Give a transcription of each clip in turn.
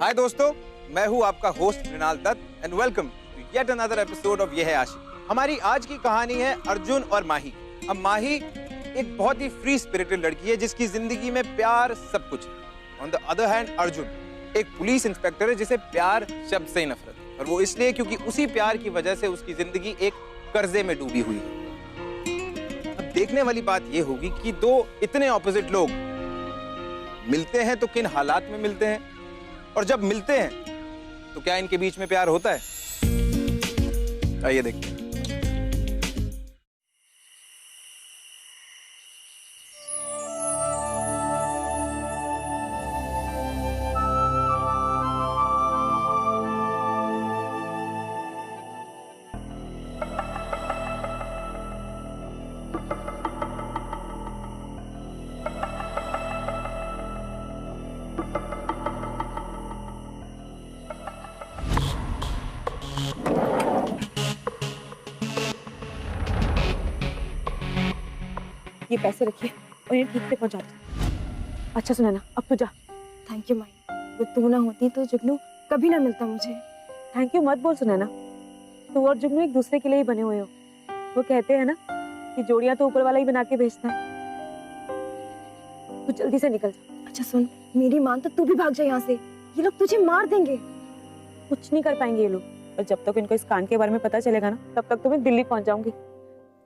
हाय दोस्तों, मैं हूं आपका host Mrinal Dutt and welcome to yet another episode of Yeh Hai आशिक। हमारी आज की कहानी है अर्जुन और माही। अब माही एक बहुत ही फ्री स्पिरिटेड लड़की है जिसकी जिंदगी में प्यार सब कुछ है। On the other hand Arjun एक पुलिस इंस्पेक्टर है जिसे प्यार शब्द से ही नफरत है, और वो इसलिए क्योंकि उसी प्यार की वजह से उसकी जिंदगी एक कर्जे में डूबी हुई है। अब देखने वाली बात ये होगी कि दो इतने ऑपोजिट लोग मिलते हैं तो किन हालात में मिलते हैं, और जब मिलते हैं तो क्या इनके बीच में प्यार होता है। आइए देखते हैं। ये पैसे रखिए और इन्हें ठीक से पहुंचा दो। अच्छा सुनैना, अब तू जा। थैंक यू माई, अगर तू ना होती तो जुगनू कभी ना मिलता मुझे। थैंक यू मत बोल सुनैना, तू और जुगनू एक दूसरे के लिए ही बने हुए हो। वो कहते हैं ना कि जोड़ियां तो ऊपर वाला ही बना के भेजता है। तू जल्दी से निकल जा। अच्छा सुन, मेरी मान तो तू भी भाग जा यहाँ से, ये लोग तुझे मार देंगे। कुछ नहीं कर पाएंगे ये लोग, और जब तक इनको इस कांड के बारे में पता चलेगा ना, तब तक तो मैं दिल्ली पहुंच जाऊंगी।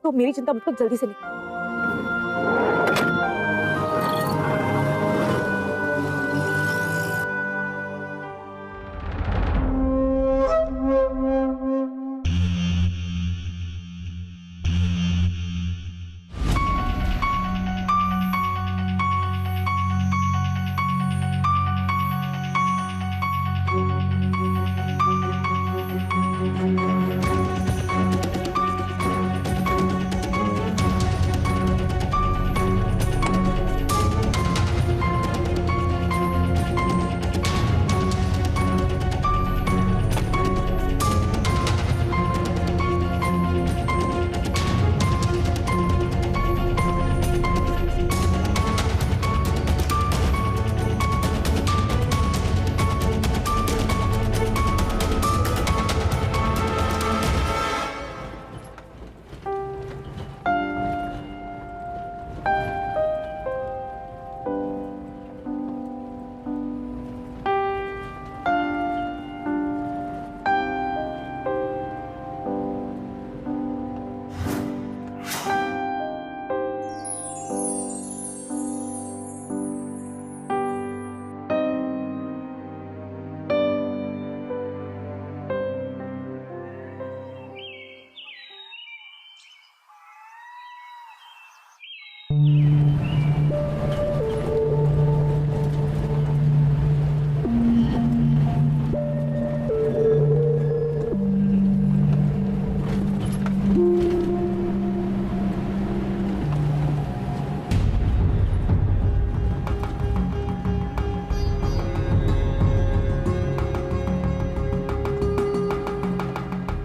तो मेरी चिंता मत कर, जल्दी से निकल।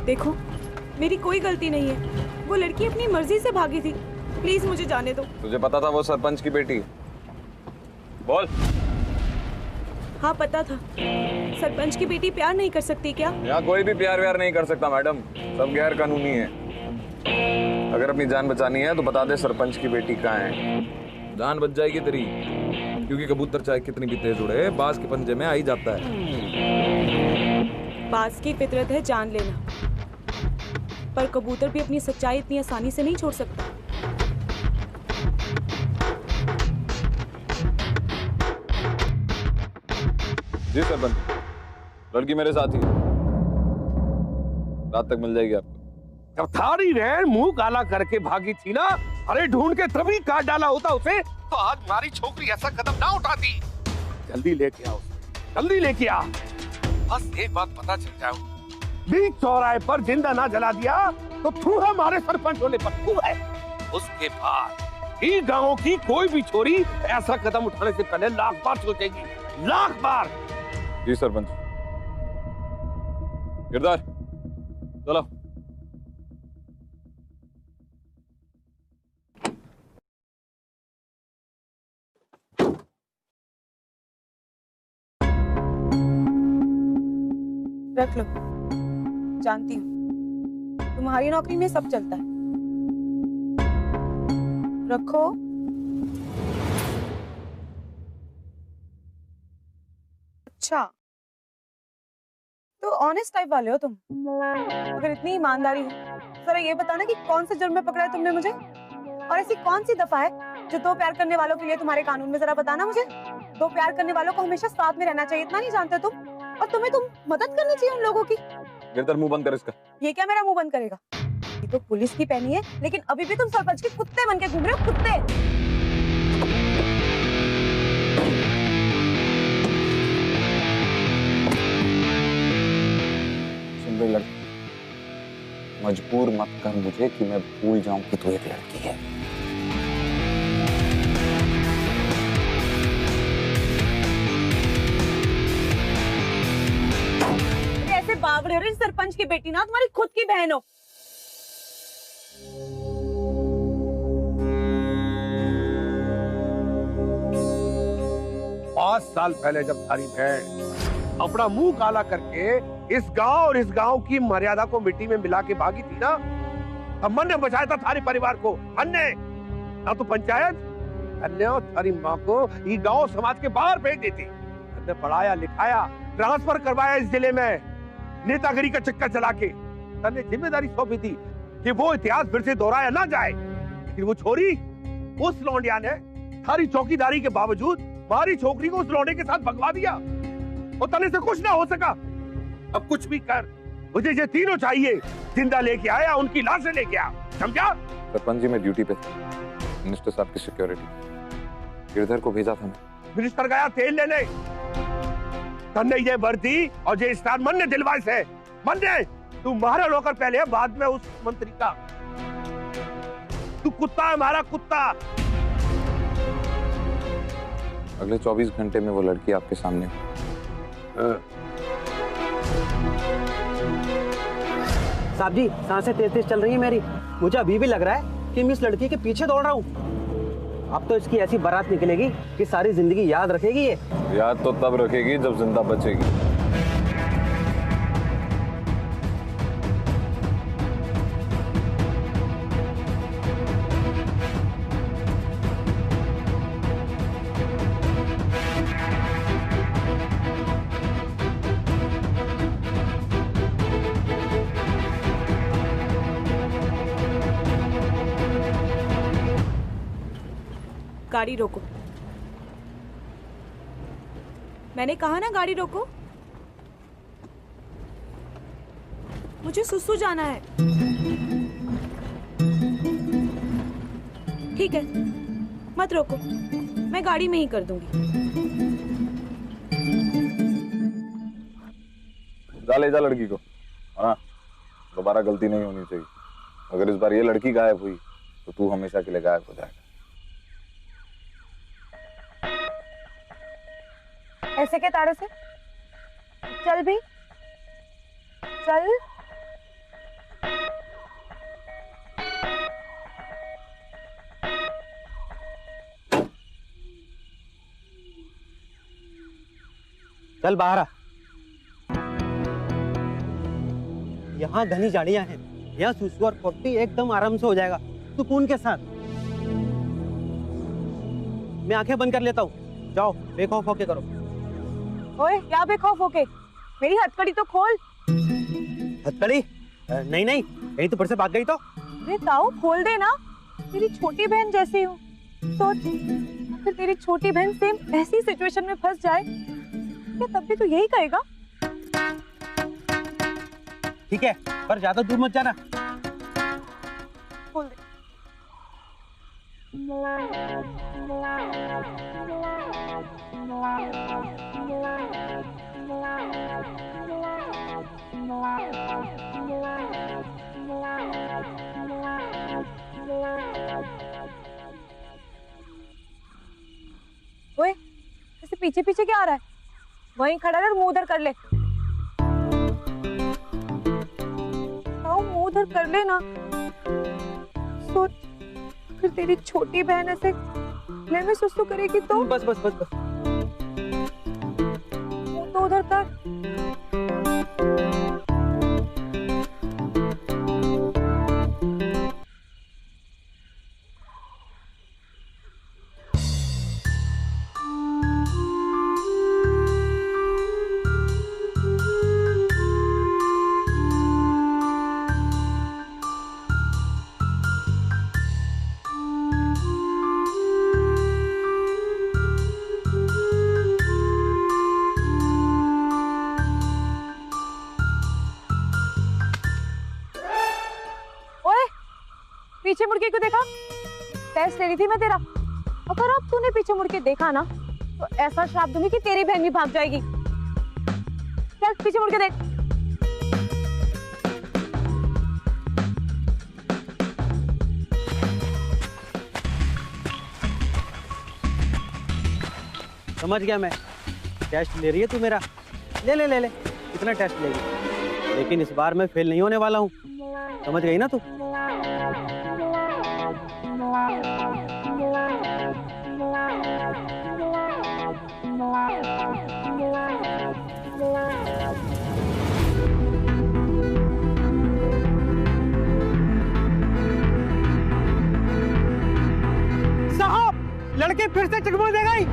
देखो, मेरी कोई गलती नहीं है। वो लड़की अपनी मर्जी से भागी थी। प्लीज मुझे जाने दो। तुझे पता था वो सरपंच की बेटी? बोल। हाँ पता था। सरपंच की बेटी प्यार नहीं कर सकती क्या? यहाँ कोई भी प्यार व्यार नहीं कर सकता मैडम, सब गैर कानूनी है। अगर अपनी जान बचानी है तो बता दे सरपंच की बेटी कहाँ है। जान बच जाएगी तेरी, क्योंकि कबूतर चाहे कितनी भी तेज उड़े, बाज के पंजे में आ ही जाता है। बाज की फितरत है जान लेना, पर कबूतर भी अपनी सच्चाई इतनी आसानी से नहीं छोड़ सकता। जी सरपंच, लड़की मेरे साथ ही है, रात तक मिल जाएगी आपको। जब थारी रहन मुंह काला करके भागी थी ना, अरे ढूंढ के तभी काट डाला होता उसे, तो आज हमारी छोकरी ऐसा कदम ना उठाती। जल्दी लेके आओ, जल्दी लेके आ। बस एक बात पता चल जाओ, बीच चौराहे पर जिंदा ना जला दिया तो तू हमारे सरपंच होने पर तू है। उसके बाद ही गांव की कोई भी छोरी ऐसा कदम उठाने से पहले लाख बार सोचेगी, लाख बार। जी सरपंच। गिरदार चलो। रख लो, जानती हूँ तुम्हारी नौकरी में सब चलता है। रखो। अच्छा, तो ऑनेस्ट टाइप वाले हो तुम। अगर इतनी ईमानदारी है, जरा ये बताना कि कौन से जुर्म में पकड़ा है तुमने मुझे, और ऐसी कौन सी दफा है जो दो प्यार करने वालों के लिए तुम्हारे कानून में, जरा बताना मुझे। दो प्यार करने वालों को हमेशा साथ में रहना चाहिए, इतना नहीं जानते तुम? और तुम्हें मदद करनी चाहिए उन लोगों की। गिरधर मुंह बंद कर इसका। ये क्या मेरा मुंह बंद करेगा? ये तो पुलिस की पहनी है, लेकिन अभी भी तुम सरपंच के कुत्ते बन के घूम रहे हो, कुत्ते। मजबूर मत कर मुझे कि मैं भूल जाऊं कि तू एक लड़की है। ऐसे बावड़े हो रहे सरपंच की बेटी ना तुम्हारी खुद की बहन हो। पांच साल पहले जब थारी बहन अपना मुंह काला करके इस गांव और इस गांव की मर्यादा को मिट्टी में मिला के भागी थी ना, अब मन ने बचाया था थारी परिवार को। मन ने ना तो पंचायत, अन्य और थारी माँ को ये गांव समाज के बाहर भेज देती। हमने पढ़ाया लिखाया, ट्रांसफर करवाया इस जिले में, नेतागिरी का चक्कर चला के तन्ने जिम्मेदारी सौंपी थी कि वो इतिहास फिर से दोहराया ना जाए। लेकिन वो छोरी, उस लौंडिया ने थारी चौकीदारी के बावजूद हमारी छोकरी को उस लौंडे के साथ भगवा दिया। और तने से कुछ ना हो सका। अब कुछ भी कर, मुझे ये तीनों चाहिए। जिंदा लेके आया, उनकी लाशें लेके आ, समझा? सरपंच जी मैं ड्यूटी पे था, मिनिस्टर साहब की सिक्योरिटी, गिरधर को भेजा था मैं। मिनिस्टर गया तेल लेने, तन्ने ये वर्दी और ये स्टार मन ने दिलवाए से। मन ने तू मारा नौकर पहले है, बाद में उस मंत्री का। तू कुत्ता है, हमारा कुत्ता। अगले 24 घंटे में वो लड़की आपके सामने। साहब जी सांसें तेज तेज चल रही है मेरी। मुझे अभी भी लग रहा है कि मैं इस लड़की के पीछे दौड़ रहा हूँ। अब तो इसकी ऐसी बारात निकलेगी कि सारी जिंदगी याद रखेगी ये। याद तो तब रखेगी जब जिंदा बचेगी। गाड़ी रोको। मैंने कहा ना गाड़ी रोको। मुझे सुसु जाना है। ठीक है, मत रोको, मैं गाड़ी में ही कर दूंगी। जा ले जा लड़की को। हाँ, दोबारा गलती नहीं होनी चाहिए। अगर इस बार ये लड़की गायब हुई तो तू हमेशा के लिए गायब हो जाएगा। ऐसे के तारे से चल भी चल। चल बाहर आ। यहाँ घनी झाड़ियां हैं, यहाँ सुसु और पोटी एकदम आराम से हो जाएगा, सुकून के साथ। मैं आंखें बंद कर लेता हूँ, जाओ बेखौफ होके करो। ओए क्या बेखौफ होके? मेरी हथकड़ी तो खोल। हथकड़ी? नहीं नहीं, कहीं तो फिर से भाग गई तो? अरे ताऊ खोल दे ना, तेरी छोटी बहन जैसी हूँ। सोच, अगर तेरी छोटी बहन सेम ऐसी सिचुएशन में फंस जाए, क्या तब भी तो यही कहेगा? ठीक है, पर ज्यादा दूर मत जाना। खोल दे। ओए, ऐसे पीछे पीछे क्या आ रहा है? वहीं खड़ा रह और मुंह उधर कर ले। मुंह उधर कर ले ना। सोच, फिर तेरी छोटी बहन ऐसे ले में सुसु करेगी तो? बस बस बस बस। मुंह तो उधर कर। पीछे मुड़ के क्यों देखा? टेस्ट ले रही थी मैं तेरा। अगर अब तूने पीछे मुड़ के देखा ना तो ऐसा श्राप दूंगी कि तेरी बहन भी भाग जाएगी। चल पीछे मुड़ के देख। समझ गया मैं। टेस्ट ले रही है तू मेरा? ले ले ले ले, कितना टेस्ट लेगी, लेकिन इस बार मैं फेल नहीं होने वाला हूँ। समझ गई ना तू? साहब, लड़के फिर से चकमा देगा ही।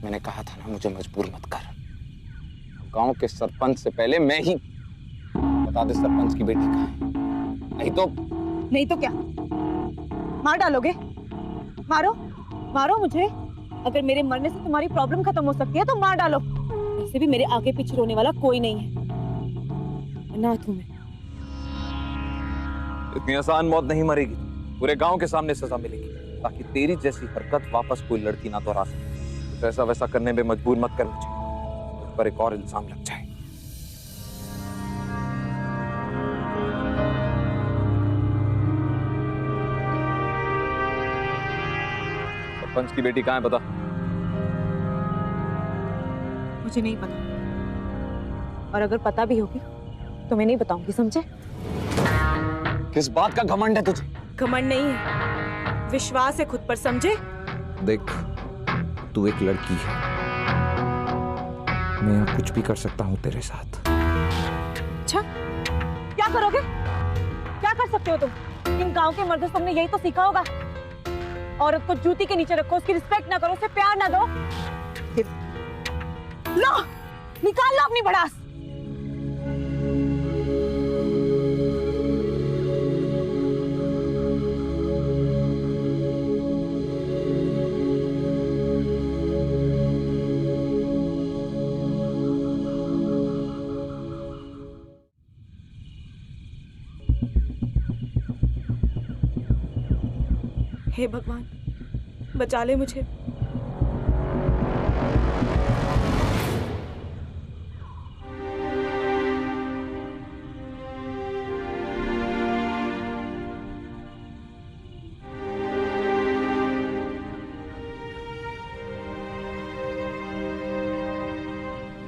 मैंने कहा था ना, मुझे मजबूर मत कर। गांव के सरपंच से पहले मैं ही बता दे सरपंच की बेटी कहाँ है। नहीं तो क्या? मार डालोगे? मारो मारो मुझे। अगर मेरे मरने से तुम्हारी प्रॉब्लम खत्म हो सकती है तो मार डालो। वैसे भी मेरे आगे पीछे रोने वाला कोई नहीं है। अनाथ हूं मैं। इतनी आसान मौत नहीं मरेगी, पूरे गांव के सामने सजा मिलेगी, ताकि तेरी जैसी हरकत वापस कोई लड़की ना दोहरा सके। ऐसा वैसा करने में मजबूर मत कर मुझे, मुझ पर एक और इल्जाम लग जाए। सरपंच की बेटी कहाँ है बता? मुझे नहीं पता, और अगर पता भी होगी तो मैं नहीं बताऊंगी, समझे? किस बात का घमंड है तुझे? घमंड नहीं है, विश्वास है खुद पर, समझे? देख, तू एक लड़की है, मैं कुछ भी कर सकता हूँ तेरे साथ। अच्छा, क्या करोगे? क्या कर सकते हो तुम? इन गांव के मर्दों से तुमने यही तो सीखा होगा। औरत को जूती के नीचे रखो, उसकी रिस्पेक्ट ना करो, उसे प्यार ना दो। लो, निकाल लो अपनी भड़ास। हे भगवान, बचा ले मुझे।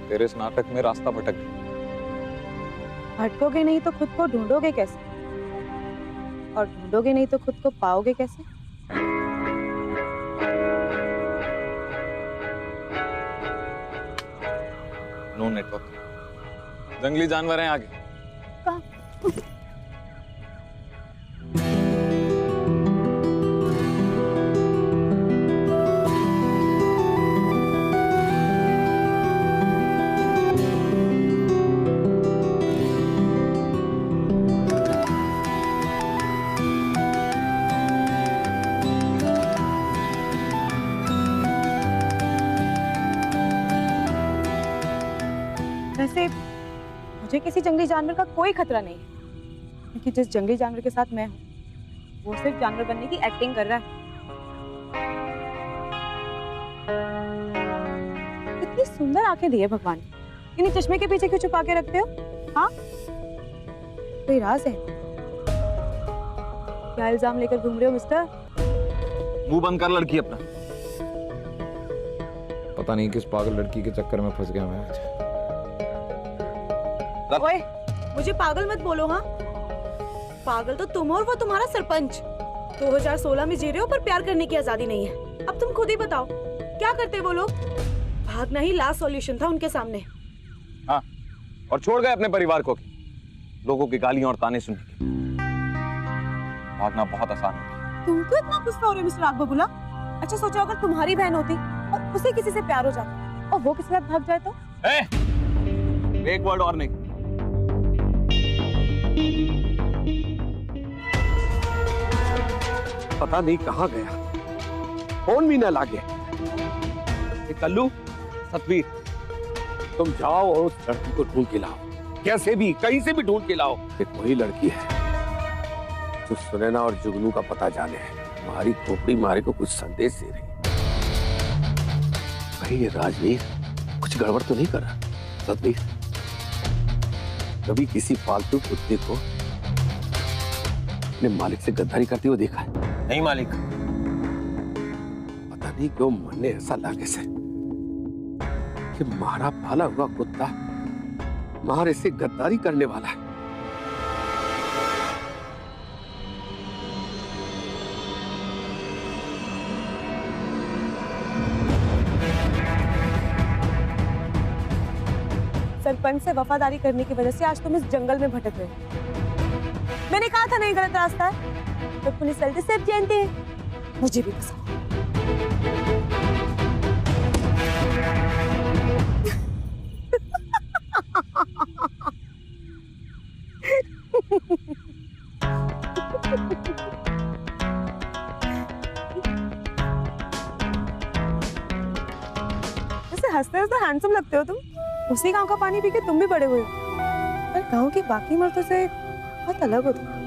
तेरे इस नाटक में रास्ता भटक गया। भटकोगे नहीं तो खुद को ढूंढोगे कैसे? और ढूंढोगे नहीं तो खुद को पाओगे कैसे? No network. जंगली जानवर हैं आगे। कहाँ? वैसे मुझे किसी जंगली जानवर का कोई खतरा नहीं है, क्योंकि जिस जंगली जानवर के साथ मैं हूँ वो सिर्फ जानवर बनने की एक्टिंग कर रहा है। इतनी सुंदर आंखें दी है भगवान ने, इन्हीं चश्मे के पीछे क्यों छुपा के रखते हो? हाँ, कोई राज है? क्या इल्जाम लेकर घूम रहे हो मिस्टर? मुंह बंद कर लड़की अपना। पता नहीं किस पागल लड़की के चक्कर में फंस गया मैं आज। ओए, मुझे पागल मत बोलो। हाँ, पागल तो तुम और वो तुम्हारा सरपंच। 2016 में जी रहे हो पर प्यार करने की आजादी नहीं है। अब तुम खुद ही बताओ क्या करते वो लोग? भागना ही लास्ट सॉल्यूशन था उनके सामने। हाँ, और छोड़ गए अपने परिवार को, लोगों की गालियां और ताने सुनने के। भागना बहुत आसान है। तुम तो इतना गुस्सा हो रहे हो मिस्टर आग बबूला। अच्छा सोचो अगर तुम्हारी बहन होती और उसे किसी से प्यार हो जाता और वो किसी के साथ भाग जाए तो? एक वर्ड और नहीं। पता नहीं कहाँ गया, फोन भी ना लागे। कल्लू, सतवीर, तुम जाओ और उस लड़की को ढूंढ के लाओ, कैसे भी कहीं से भी ढूंढ के लाओ। एक वही लड़की है जो सुनैना और जुगनू का पता जाने हमारी खोपड़ी मारे को कुछ संदेश दे रही। भाई ये राजवीर कुछ गड़बड़ तो नहीं कर रहा? सतवीर, कभी किसी फालतू कुत्ते को अपने मालिक से गद्दारी करते हुए देखा है? नहीं मालिक। पता नहीं क्यों मन ने ऐसा लागे से कि मारा पाला हुआ कुत्ता मारे से गद्दारी करने वाला है। सरपंच से वफादारी करने की वजह से आज तुम इस जंगल में भटक रहे हो। मैंने कहा था नहीं गलत रास्ता है, तो पुलिस जल्दी से जानती है। मुझे भी पसंद। वैसे हंसते हंसते हैंडसम लगते हो तुम। उसी गांव का पानी पी के तुम भी बड़े हुए हो, पर गांव के बाकी मर्दों से बहुत अलग हो तुम।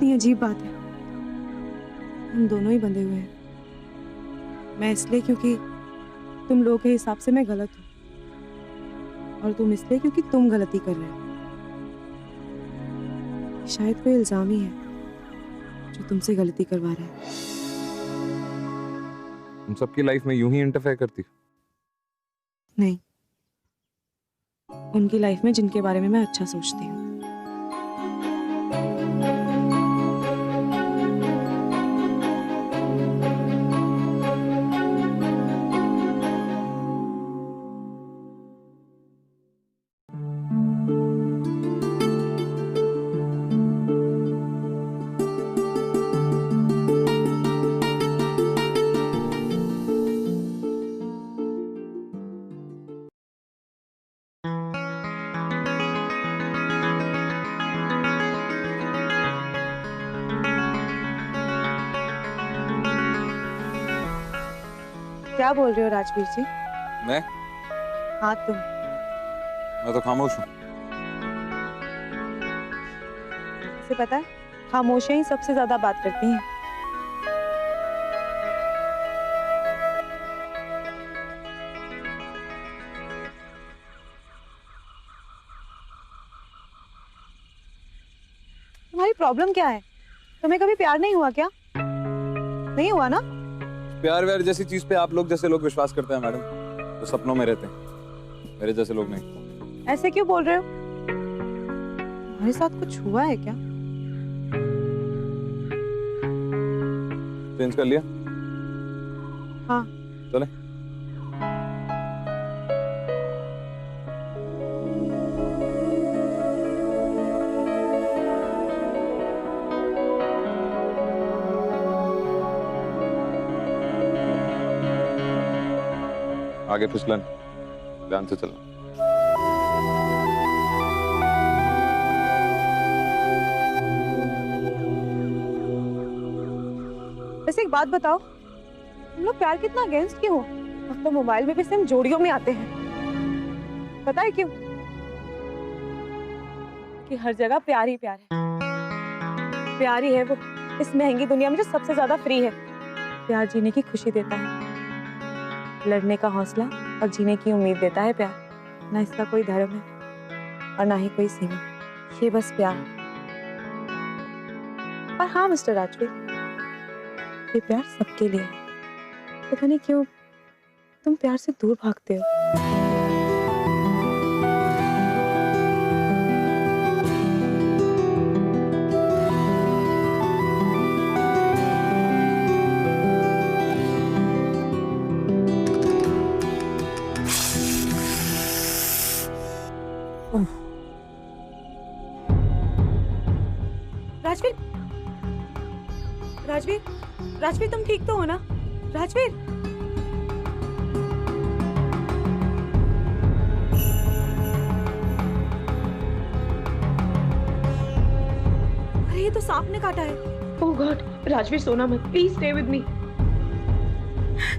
कितनी अजीब बात है, हम दोनों ही बंधे हुए हैं। मैं इसलिए क्योंकि तुम लोगों के हिसाब से मैं गलत हूँ, और तुम इसलिए क्योंकि तुम गलती कर रहे हो। शायद कोई इल्जाम ही है जो तुमसे गलती करवा रहा है। तुम सबकी लाइफ में यूं ही इंटरफेयर करती हो? नहीं, उनकी लाइफ में जिनके बारे में मैं अच्छा सोचती हूँ। क्या बोल रहे हो राजवीर जी? मैं हाँ तुम। तो खामोश हूँ। इसे पता है खामोशियां ही सबसे ज्यादा बात करती हैं। तुम्हारी प्रॉब्लम क्या है? तुम्हें कभी प्यार नहीं हुआ क्या? नहीं हुआ ना? प्यार व्यार जैसी चीज पे आप लोग जैसे लोग विश्वास करते हैं मैडम, तो सपनों में रहते हैं, मेरे जैसे लोग नहीं। ऐसे क्यों बोल रहे हो? तुम्हारे साथ कुछ हुआ है क्या? चेंज कर लिया? हाँ। चले। आगे फिसलन, ध्यान से चलना। वैसे एक बात बताओ, तुम लोग प्यार कितना अगेंस्ट क्यों हो? अब तो मोबाइल में भी सिर्फ जोड़ियों में आते हैं। पता है क्यों? कि हर जगह प्यार ही प्यार है। प्यार ही है वो इस महंगी दुनिया में जो सबसे ज्यादा फ्री है। प्यार जीने की खुशी देता है, लड़ने का हौसला और जीने की उम्मीद देता है प्यार। ना इसका कोई धर्म है और ना ही कोई सीमा, ये बस प्यार। और हाँ मिस्टर राजवीर, ये प्यार सबके लिए है। पता नहीं क्यों तुम प्यार से दूर भागते हो। राजवीर, राजवीर, राजवीर तुम ठीक तो हो ना? राजवीर, अरे ये तो सांप ने काटा है। ओह गॉड, राजवीर सोना मत, प्लीज स्टे विद मी।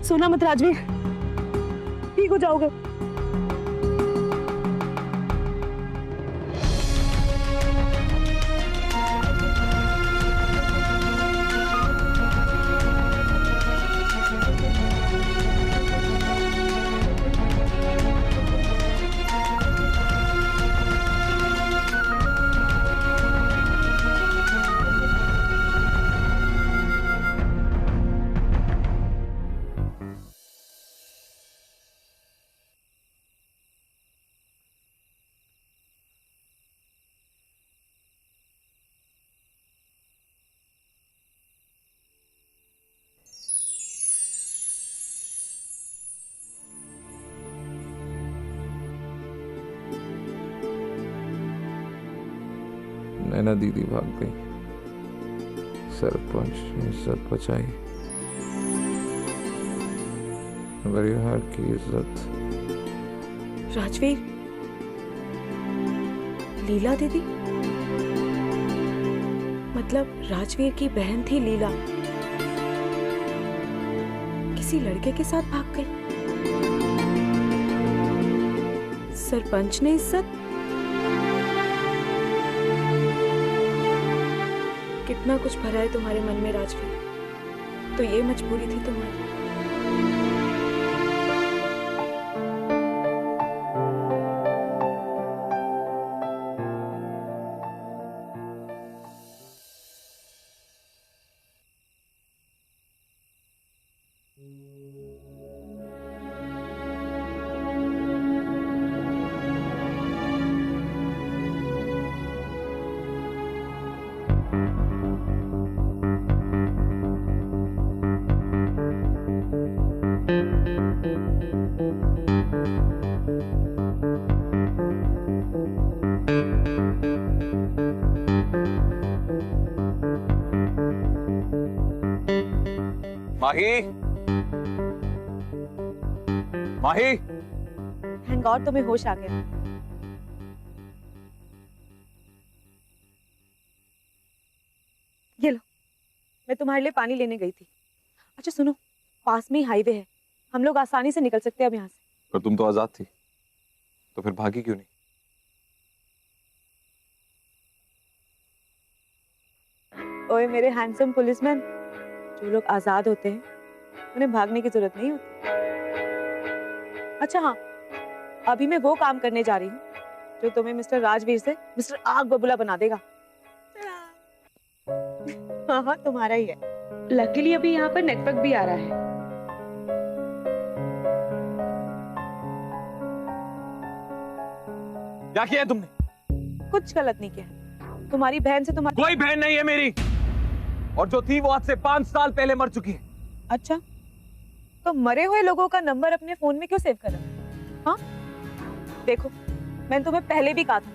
सोना मत राजवीर, ठीक हो जाओगे। नैना दीदी भाग गई, सरपंच ने इज्जत बचाई, बरियार की इज्जत। राजवीर, लीला दीदी? मतलब राजवीर की बहन थी लीला, किसी लड़के के साथ भाग गई। सरपंच ने इज्जत? कितना कुछ भरा है तुम्हारे मन में राजवीर, तो ये मजबूरी थी तुम्हारी। माही, माही, थैंक गॉड तुम्हें होश आ गया। ये लो, मैं तुम्हारे लिए पानी लेने गई थी। अच्छा सुनो, पास में ही हाईवे है, हम लोग आसानी से निकल सकते हैं अब यहाँ से। पर तुम तो आजाद थी, तो फिर भागी क्यों नहीं? ओए मेरे हैंडसम पुलिसमैन, जो लोग आजाद होते हैं उन्हें भागने की जरूरत नहीं होती। अच्छा हाँ, अभी मैं वो काम करने जा रही हूँ जो तुम्हें मिस्टर राजवीर से मिस्टर आग बबूला बना देगा। हाँ हाँ, तुम्हारा ही है। लकीली अभी यहाँ पर नेटवर्क भी आ रहा है। क्या किया तुमने? कुछ गलत नहीं किया। तुम्हारी बहन से तुम्हारी कोई बहन नहीं है मेरी, और जो थी वो आज से 5 साल पहले मर चुकी है। अच्छा, तो मरे हुए लोगों का नंबर अपने फोन में क्यों सेव कर रहा है? हाँ देखो, मैंने तुम्हें पहले भी कहा था,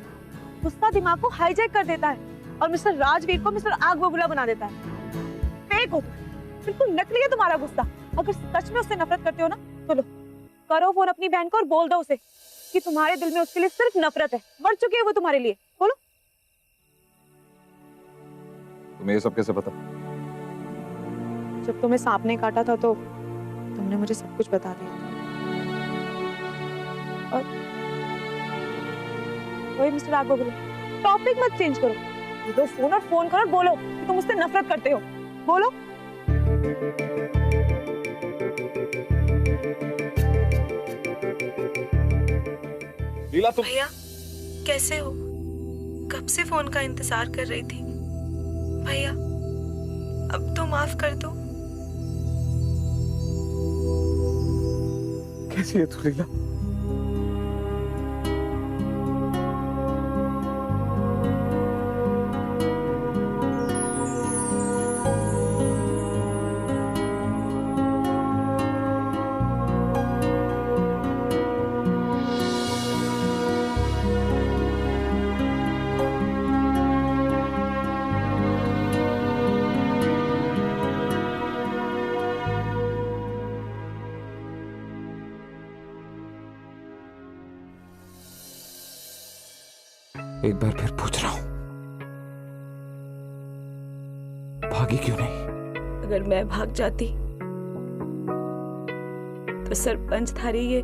गुस्सा दिमाग को हाईजैक कर देता है और मिस्टर राजवीर को मिस्टर आग बबूला बना देता है। फेक हो तुम, बिल्कुल नकली है तुम्हारा गुस्सा। अगर सच में उससे नफरत करते हो ना तो लो, करो फोन अपनी बहन को और बोल दो उसे कि तुम्हारे दिल में उसके लिए सिर्फ नफरत है। मर चुकी है वो तुम्हारे लिए। बोलो। तुम्हें ये सब कैसे पता? जब तुम्हें सांप ने काटा था तो तुमने मुझे सब कुछ बता दिया था। और वही मिस्टर आग बबूला, टॉपिक मत चेंज करो, दो फोन और फोन करो और बोलो कि तुम मुझसे नफरत करते हो। बोलो। लीला तुम भैया कैसे हो? कब से फोन का इंतजार कर रही थी। भैया अब तो माफ कर दो। कैसी है तू लीला? एक बार फिर पूछ रहा हूं, भागी क्यों नहीं? अगर मैं भाग जाती तो सरपंच थारी ये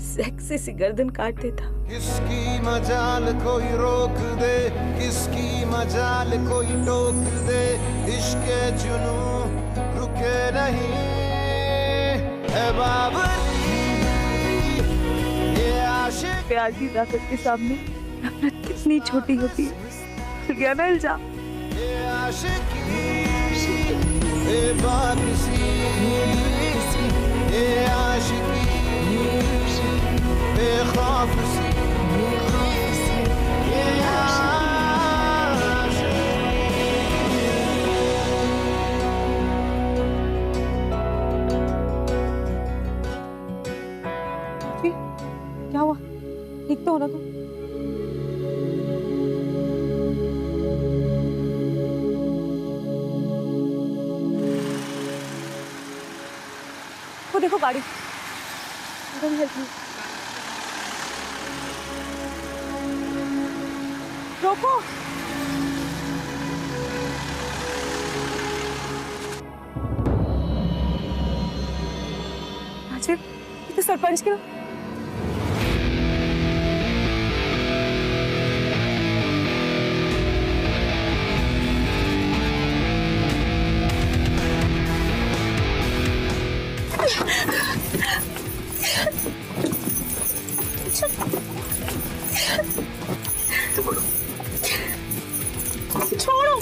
सेक्सी सी गर्दन काट देता। किसकी मजाल कोई रोक दे, किसकी मजाल कोई टोक दे, इश्क जुनू रुके नहीं है बाबरी, ये आशिक प्यार की ताकत के सामने नफरत कितनी छोटी होती है। खुल गया ना इल्जाम। ये आशिकी बेबाकसी, ये आशिकी बेखौफ सी, ये फिर क्या हुआ? ठीक तो हो ना तुम? वो देखो गाड़ी। Help me. रोको। राजीव, ये तो सरपंच के। छोड़ो।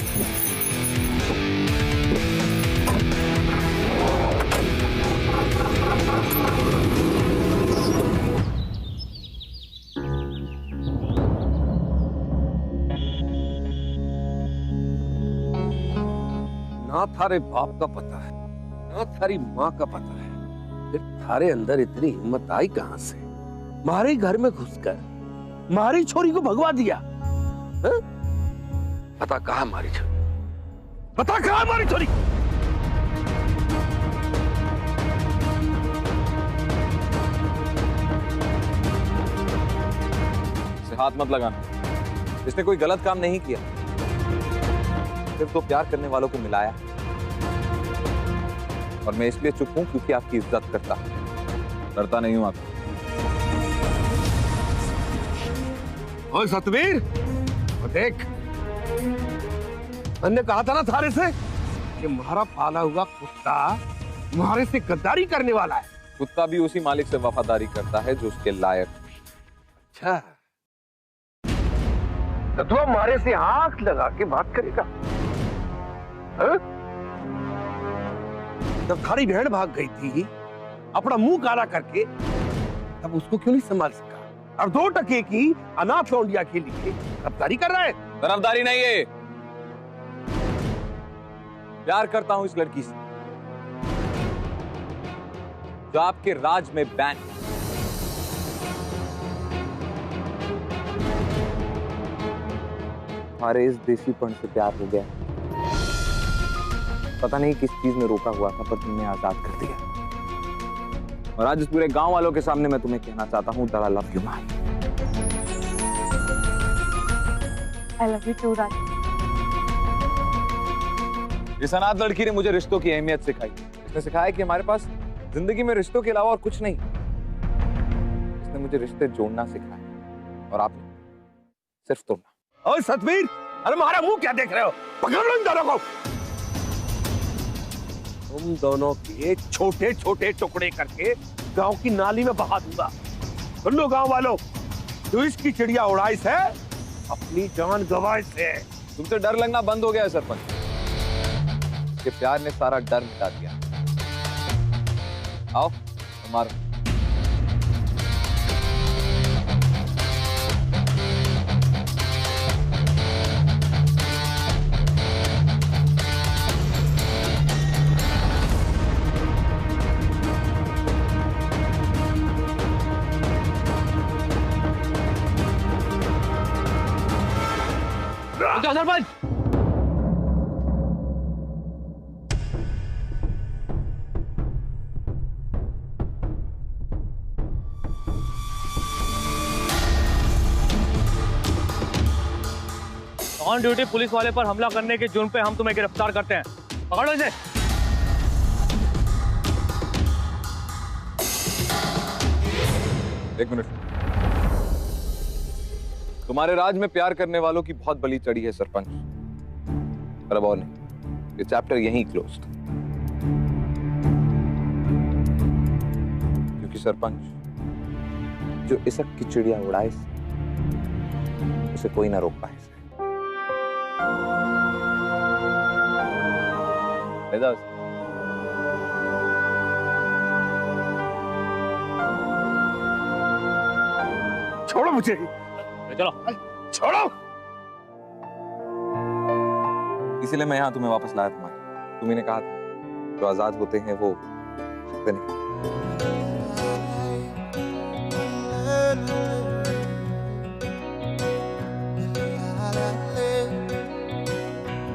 ना थारे बाप का पता है, ना थारी माँ का पता है, फिर थारे अंदर इतनी हिम्मत आई कहां से? मारे घर में घुसकर मारी छोरी को भगवा दिया। हा? पता कहाँ मारी छोरी? पता कहाँ मारी छोरी? इसे हाथ मत लगाना, इसने कोई गलत काम नहीं किया, सिर्फ तो प्यार करने वालों को मिलाया। और मैं इसलिए चुप हूं क्योंकि आपकी इज्जत करता हूं। डरता नहीं हूँ आप। ओए सतवीर, देख, मैंने कहा था ना थारे से कि हमारा पाला हुआ कुत्ता तुम्हारे से गद्दारी करने वाला है। कुत्ता भी उसी मालिक से वफादारी करता है जो उसके लायक। अच्छा, तो तू हमारे से आंख लगा के बात करेगा? जब थारी बहन भाग गई थी अपना मुंह काला करके, तब उसको क्यों नहीं संभाल सका? और 2 टके की अनाथ लौंडिया के लिए तरफदारी कर रहा है। तरफदारी नहीं है, प्यार करता हूं इस लड़की से जो आपके राज में बैन है। हमारे इस देसीपन से प्यार हो गया। पता नहीं किस चीज में रोका हुआ था, पर तुमने आजाद कर दिया। और आज इस पूरे गांव वालों के सामने मैं तुम्हें कहना चाहता हूं that I love you Mahi. I love you too, राज। इस अनाथ लड़की ने मुझे रिश्तों की अहमियत सिखाई। इसने सिखाया कि हमारे पास जिंदगी में रिश्तों के अलावा और कुछ नहीं। इसने मुझे रिश्ते जोड़ना सिखाया और आपने सिर्फ तोड़ना। ओए सतवीर, अरे हमारा मुंह क्या देख रहे हो? पकड़ लो इन दोनों को। तुम दोनों के छोटे छोटे टुकड़े करके गांव की नाली में बहा दूंगा। सुन लो गांव वालों, जो इसकी चिड़िया उड़ाई से अपनी जान गंवाई से। तुमसे डर लगना बंद हो गया है सरपंच। कि प्यार ने सारा डर मिटा दिया। आओ हमारा सरपंच, ऑन ड्यूटी पुलिस वाले पर हमला करने के जुर्म पे हम तुम्हें गिरफ्तार करते हैं। पकड़ो इसे। एक मिनट। तुम्हारे राज में प्यार करने वालों की बहुत बली चढ़ी है सरपंच। पर अब और नहीं, ये चैप्टर यहीं क्लोज्ड। क्योंकि सरपंच, जो इसक की चिड़िया उड़ाए उसे कोई ना रोक पाए। छोड़ो मुझे, चलो छोड़ो। इसीलिए मैं यहाँ तुम्हें वापस लाया था। तुम्ही ने कहा था जो आजाद होते हैं वो सकते नहीं।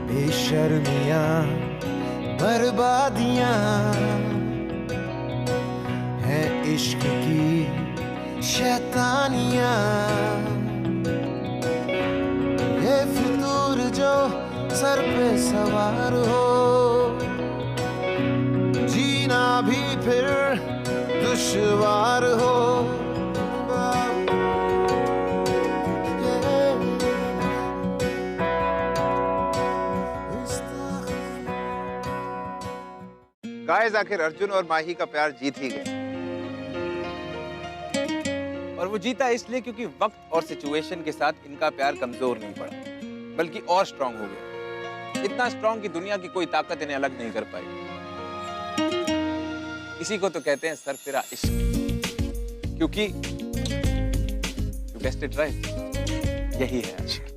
बेशर्मियां बर्बादियां हैं इश्क की शैतानियां। ये फितूर जो सर पे सवार हो, जीना भी फिर दुश्वार हो। गाइस, आखिर अर्जुन और माही का प्यार जीत ही गया। और वो जीता इसलिए क्योंकि वक्त और सिचुएशन के साथ इनका प्यार कमजोर नहीं पड़ा, बल्कि और स्ट्रांग हो गया। इतना स्ट्रांग कि दुनिया की कोई ताकत इन्हें अलग नहीं कर पाई। इसी को तो कहते हैं सरफिरा इश्क। क्योंकि यू गेस्ड इट राइट, यही है आशिक।